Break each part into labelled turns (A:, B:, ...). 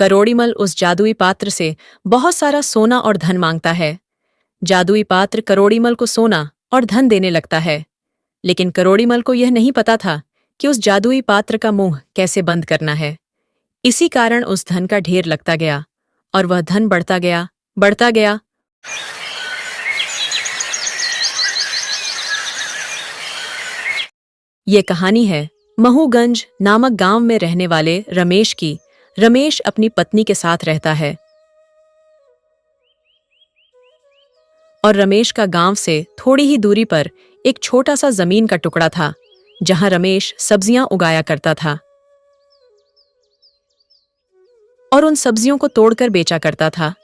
A: करोड़ीमल उस जादुई पात्र से बहुत सारा सोना और धन मांगता है। जादुई पात्र करोड़ीमल को सोना और धन देने लगता है, लेकिन करोड़ीमल को यह नहीं पता था कि उस जादुई पात्र का मुंह कैसे बंद करना है। इसी कारण उस धन का ढेर लगता गया और वह धन बढ़ता गया, बढ़ता गया। ये कहानी है महूगंज नामक गांव में रहने वाले रमेश की। रमेश अपनी पत्नी के साथ रहता है और रमेश का गांव से थोड़ी ही दूरी पर एक छोटा सा जमीन का टुकड़ा था, जहां रमेश सब्जियां उगाया करता था और उन सब्जियों को तोड़कर बेचा करता था।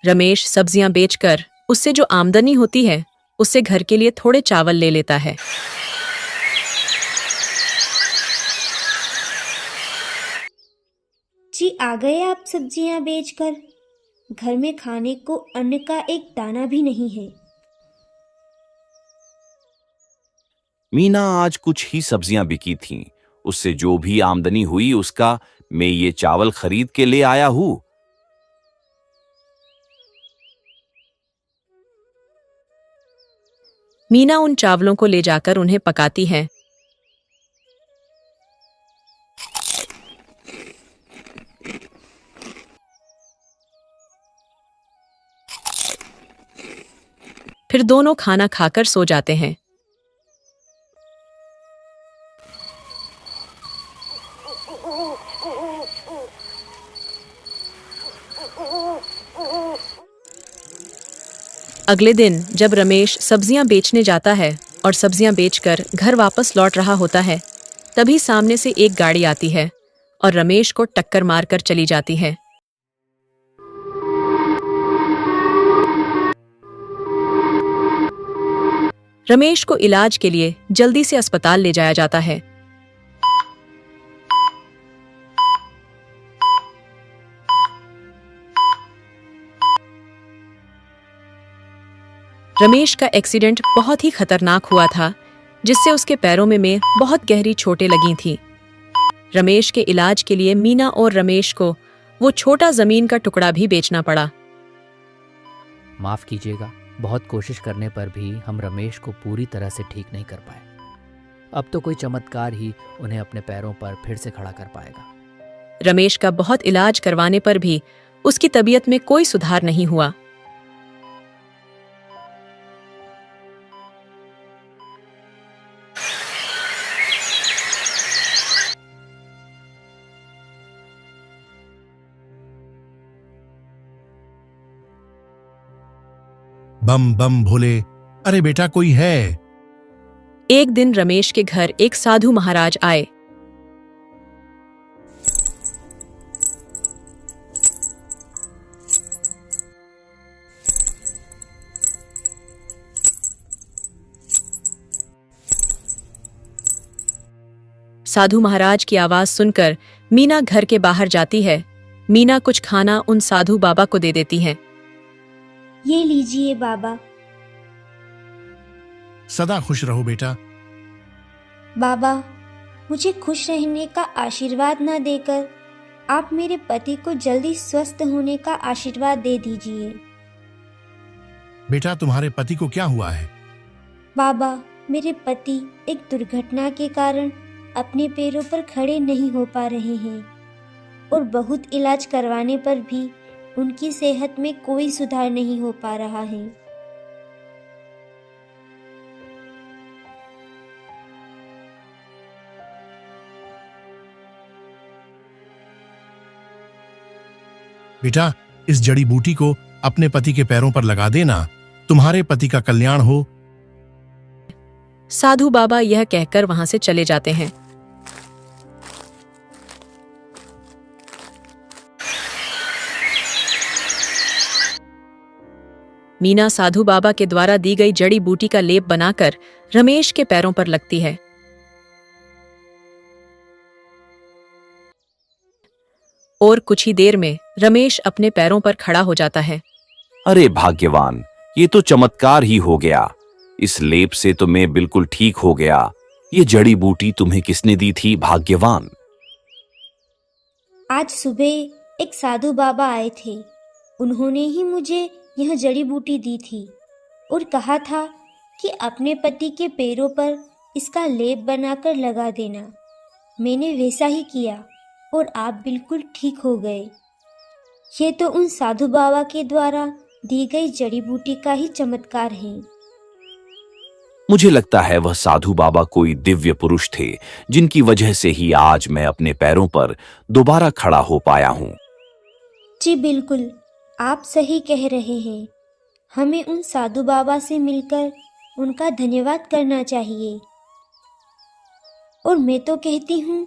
A: रमेश सब्जियां बेचकर उससे जो आमदनी होती है उससे घर के लिए थोड़े चावल ले लेता है।
B: जी आ गए आप सब्जियां बेचकर। घर में खाने को अन्न का एक दाना भी नहीं है।
C: मीना आज कुछ ही सब्जियां बिकी थीं। उससे जो भी आमदनी हुई उसका मैं ये चावल खरीद के ले आया हूं।
A: मीना उन चावलों को ले जाकर उन्हें पकाती है। फिर दोनों खाना खाकर सो जाते हैं। अगले दिन जब रमेश सब्जियां बेचने जाता है और सब्जियां बेचकर घर वापस लौट रहा होता है, तभी सामने से एक गाड़ी आती है और रमेश को टक्कर मारकर चली जाती है। रमेश को इलाज के लिए जल्दी से अस्पताल ले जाया जाता है। रमेश का एक्सीडेंट बहुत ही खतरनाक हुआ था, जिससे उसके पैरों में बहुत गहरी चोटें लगी थीं। रमेश के इलाज के लिए मीना और रमेश को वो छोटा जमीन का टुकड़ा भी बेचना पड़ा।
D: माफ कीजिएगा, बहुत कोशिश करने पर भी हम रमेश को पूरी तरह से ठीक नहीं कर पाए। अब तो कोई चमत्कार ही उन्हें अपने पैरों पर फिर से खड़ा कर पाएगा।
A: रमेश का बहुत इलाज करवाने पर भी उसकी तबीयत में कोई सुधार नहीं हुआ।
E: बम बम भोले, अरे बेटा कोई है?
A: एक दिन रमेश के घर एक साधु महाराज आए। साधु महाराज की आवाज सुनकर मीना घर के बाहर जाती है। मीना कुछ खाना उन साधु बाबा को दे देती है।
B: ये लीजिए बाबा।
E: सदा खुश रहो बेटा।
B: बाबा, मुझे खुश रहने का आशीर्वाद न देकर आप मेरे पति को जल्दी स्वस्थ होने का आशीर्वाद दे दीजिए।
E: बेटा तुम्हारे पति को क्या हुआ है?
B: बाबा, मेरे पति एक दुर्घटना के कारण अपने पैरों पर खड़े नहीं हो पा रहे हैं और बहुत इलाज करवाने पर भी उनकी सेहत में कोई सुधार नहीं हो पा रहा है।
E: बेटा इस जड़ी बूटी को अपने पति के पैरों पर लगा देना, तुम्हारे पति का कल्याण हो।
A: साधु बाबा यह कहकर वहां से चले जाते हैं। मीना साधु बाबा के द्वारा दी गई जड़ी बूटी का लेप बनाकर रमेश के पैरों पर लगती है और कुछ ही देर में रमेश अपने पैरों पर खड़ा हो जाता है।
C: अरे भाग्यवान, ये तो चमत्कार ही हो गया। इस लेप से तो मैं बिल्कुल ठीक हो गया। ये जड़ी बूटी तुम्हें किसने दी थी, भाग्यवान?
B: आज सुबह एक साधु बाबा आए थे। उन्होंने ही मुझे यह जड़ी बूटी दी थी और कहा था कि अपने पति के पैरों पर इसका लेप बनाकर लगा देना। मैंने वैसा ही किया और आप बिल्कुल ठीक हो गए। ये तो उन साधु बाबा के द्वारा दी गई जड़ी बूटी का ही चमत्कार है।
C: मुझे लगता है वह साधु बाबा कोई दिव्य पुरुष थे, जिनकी वजह से ही आज मैं अपने पैरों पर दोबारा खड़ा हो पाया हूं।
B: जी बिल्कुल, आप सही कह रहे हैं। हमें उन साधु बाबा से मिलकर उनका धन्यवाद करना चाहिए। और मैं तो कहती हूँ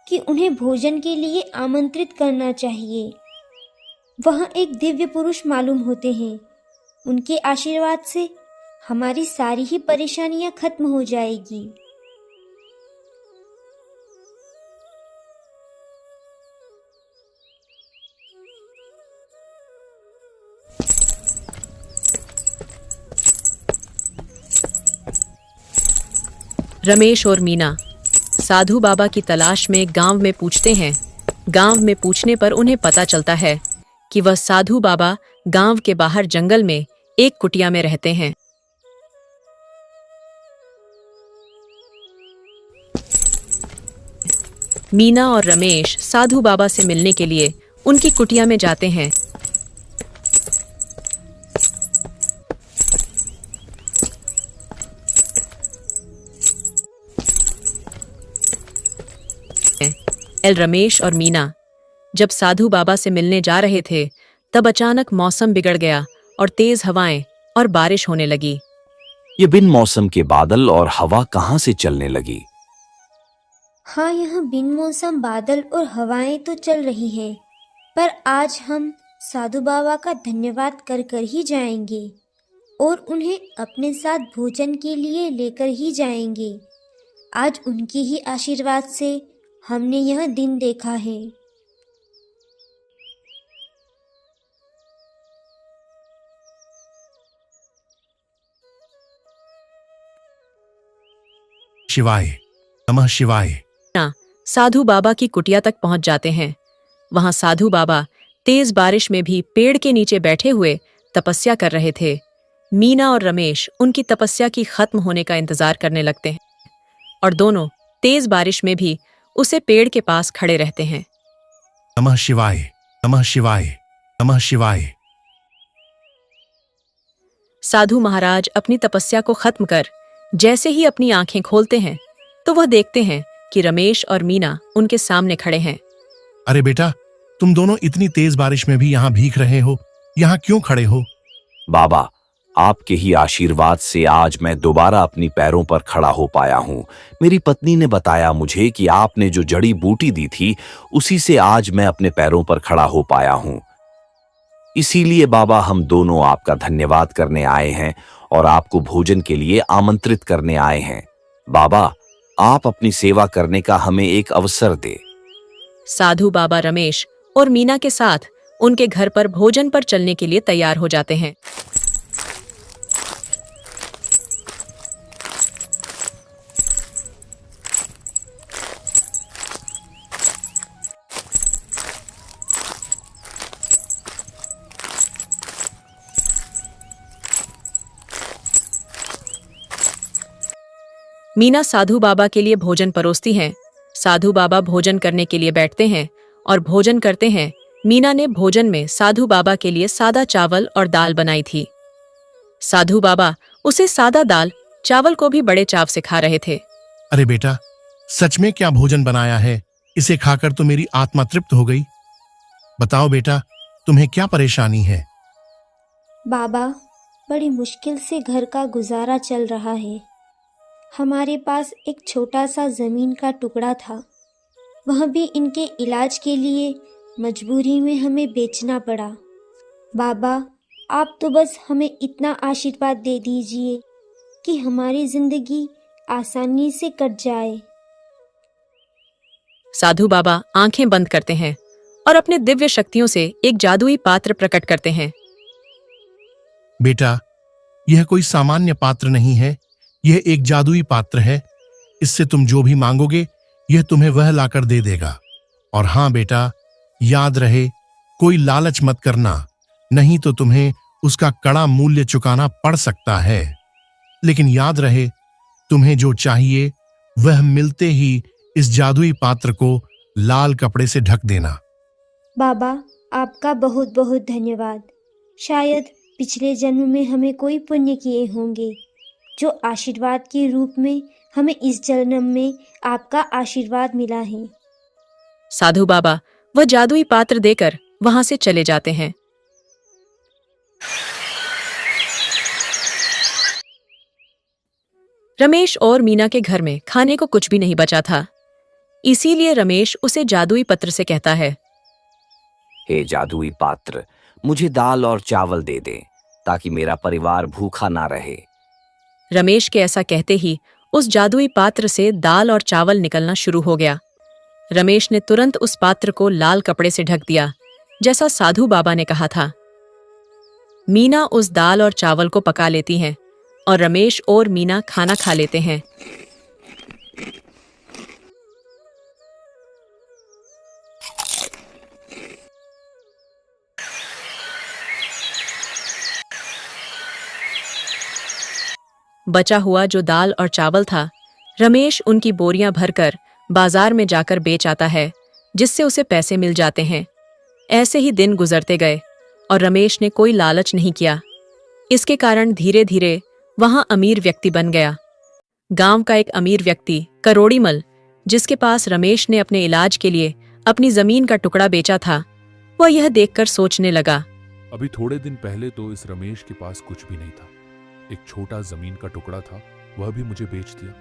B: कि उन्हें भोजन के लिए आमंत्रित करना चाहिए। वह एक दिव्य पुरुष मालूम होते हैं। उनके आशीर्वाद से हमारी सारी ही परेशानियां खत्म हो जाएगी।
A: रमेश और मीना साधु बाबा की तलाश में गांव में पूछते हैं। गांव में पूछने पर उन्हें पता चलता है कि वह साधु बाबा गांव के बाहर जंगल में एक कुटिया में रहते हैं। मीना और रमेश साधु बाबा से मिलने के लिए उनकी कुटिया में जाते हैं। रमेश और मीना जब साधु बाबा से मिलने जा रहे थे, तब अचानक मौसम बिगड़ गया और तेज हवाएं और बारिश होने लगी।
C: ये बिन मौसम के बादल और हवा कहां से चलने लगी?
B: हाँ, यह बिन मौसम बादल और हवाएं तो चल रही हैं, पर आज हम साधु बाबा का धन्यवाद कर कर ही जाएंगे और उन्हें अपने साथ भोजन के लिए लेकर ही जाएंगे। आज उनके ही आशीर्वाद से हमने यह दिन देखा है।
E: शिवाय नमः शिवाय।
A: साधु बाबा की कुटिया तक पहुंच जाते हैं। वहां साधु बाबा तेज बारिश में भी पेड़ के नीचे बैठे हुए तपस्या कर रहे थे। मीना और रमेश उनकी तपस्या की खत्म होने का इंतजार करने लगते हैं और दोनों तेज बारिश में भी उसे पेड़ के पास खड़े रहते हैं।
E: नमः शिवाय नमः शिवाय नमः शिवाय।
A: साधु महाराज अपनी तपस्या को खत्म कर जैसे ही अपनी आंखें खोलते हैं तो वह देखते हैं कि रमेश और मीना उनके सामने खड़े हैं।
E: अरे बेटा, तुम दोनों इतनी तेज बारिश में भी यहाँ भीग रहे हो, यहाँ क्यों खड़े हो?
C: बाबा, आपके ही आशीर्वाद से आज मैं दोबारा अपनी पैरों पर खड़ा हो पाया हूं। मेरी पत्नी ने बताया मुझे कि आपने जो जड़ी बूटी दी थी, उसी से आज मैं अपने पैरों पर खड़ा हो पाया हूं। इसीलिए बाबा, हम दोनों आपका धन्यवाद करने आए हैं और आपको भोजन के लिए आमंत्रित करने आए हैं। बाबा, आप अपनी सेवा करने का हमें एक अवसर दे।
A: साधु बाबा रमेश और मीना के साथ उनके घर पर भोजन पर चलने के लिए तैयार हो जाते हैं। मीना साधु बाबा के लिए भोजन परोसती हैं। साधु बाबा भोजन करने के लिए बैठते हैं और भोजन करते हैं। मीना ने भोजन में साधु बाबा के लिए सादा चावल और दाल बनाई थी। साधु बाबा उसे सादा दाल चावल को भी बड़े चाव से खा रहे थे।
E: अरे बेटा, सच में क्या भोजन बनाया है? इसे खाकर तो मेरी आत्मा तृप्त हो गई। बताओ बेटा, तुम्हें क्या परेशानी है?
B: बाबा, बड़ी मुश्किल से घर का गुजारा चल रहा है। हमारे पास एक छोटा सा जमीन का टुकड़ा था, वह भी इनके इलाज के लिए मजबूरी में हमें बेचना पड़ा। बाबा, आप तो बस हमें इतना आशीर्वाद दे दीजिए कि हमारी जिंदगी आसानी से कट जाए।
A: साधु बाबा आंखें बंद करते हैं और अपने दिव्य शक्तियों से एक जादुई पात्र प्रकट करते हैं।
E: बेटा, यह कोई सामान्य पात्र नहीं है, यह एक जादुई पात्र है। इससे तुम जो भी मांगोगे यह तुम्हें वह लाकर दे देगा। और हां बेटा, याद रहे, कोई लालच मत करना, नहीं तो तुम्हें उसका कड़ा मूल्य चुकाना पड़ सकता है। लेकिन याद रहे, तुम्हें जो चाहिए वह मिलते ही इस जादुई पात्र को लाल कपड़े से ढक देना।
B: बाबा, आपका बहुत बहुत धन्यवाद। शायद पिछले जन्म में हमें कोई पुण्य किए होंगे, जो आशीर्वाद के रूप में हमें इस जन्म में आपका आशीर्वाद मिला है।
A: साधु बाबा वह जादुई पात्र देकर वहां से चले जाते हैं। रमेश और मीना के घर में खाने को कुछ भी नहीं बचा था, इसीलिए रमेश उसे जादुई पत्र से कहता है,
C: हे जादुई पात्र, मुझे दाल और चावल दे दे ताकि मेरा परिवार भूखा ना रहे।
A: रमेश के ऐसा कहते ही उस जादुई पात्र से दाल और चावल निकलना शुरू हो गया। रमेश ने तुरंत उस पात्र को लाल कपड़े से ढक दिया, जैसा साधु बाबा ने कहा था। मीना उस दाल और चावल को पका लेती हैं और रमेश और मीना खाना खा लेते हैं। बचा हुआ जो दाल और चावल था, रमेश उनकी बोरियां भरकर बाजार में जाकर बेच आता है, जिससे उसे पैसे मिल जाते हैं। ऐसे ही दिन गुजरते गए और रमेश ने कोई लालच नहीं किया। इसके कारण धीरे धीरे वहां अमीर व्यक्ति बन गया। गांव का एक अमीर व्यक्ति करोड़ीमल, जिसके पास रमेश ने अपने इलाज के लिए अपनी जमीन का टुकड़ा बेचा था, वह यह देखकर सोचने लगा,
F: अभी थोड़े दिन पहले तो इस रमेश के पास कुछ भी नहीं था। एक छोटा जमीन का टुकड़ा था, वह भी मुझे बेच दिया।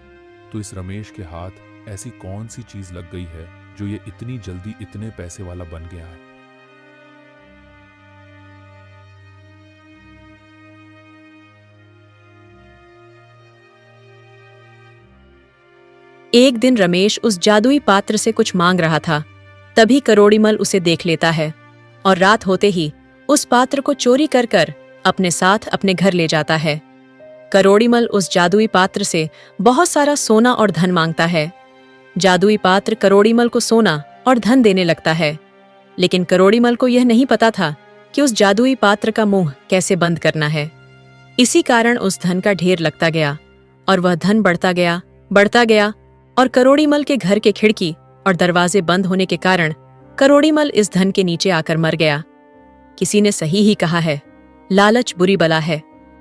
F: तो इस रमेश के हाथ ऐसी कौन सी चीज लग गई है जो ये इतनी जल्दी इतने पैसे वाला बन गया है।
A: एक दिन रमेश उस जादुई पात्र से कुछ मांग रहा था, तभी करोड़ीमल उसे देख लेता है और रात होते ही उस पात्र को चोरी कर कर अपने साथ अपने घर ले जाता है। करोड़ीमल उस जादुई पात्र से बहुत सारा सोना और धन मांगता है। जादुई पात्र करोड़ीमल को सोना और धन देने लगता है, लेकिन करोड़ीमल को यह नहीं पता था कि उस जादुई पात्र का मुंह कैसे बंद करना है। इसी कारण उस धन का ढेर लगता गया और वह धन बढ़ता गया और करोड़ीमल के घर के खिड़की और दरवाजे बंद होने के कारण करोड़ीमल इस धन के नीचे आकर मर गया। किसी ने सही ही कहा है, लालच बुरी बला है।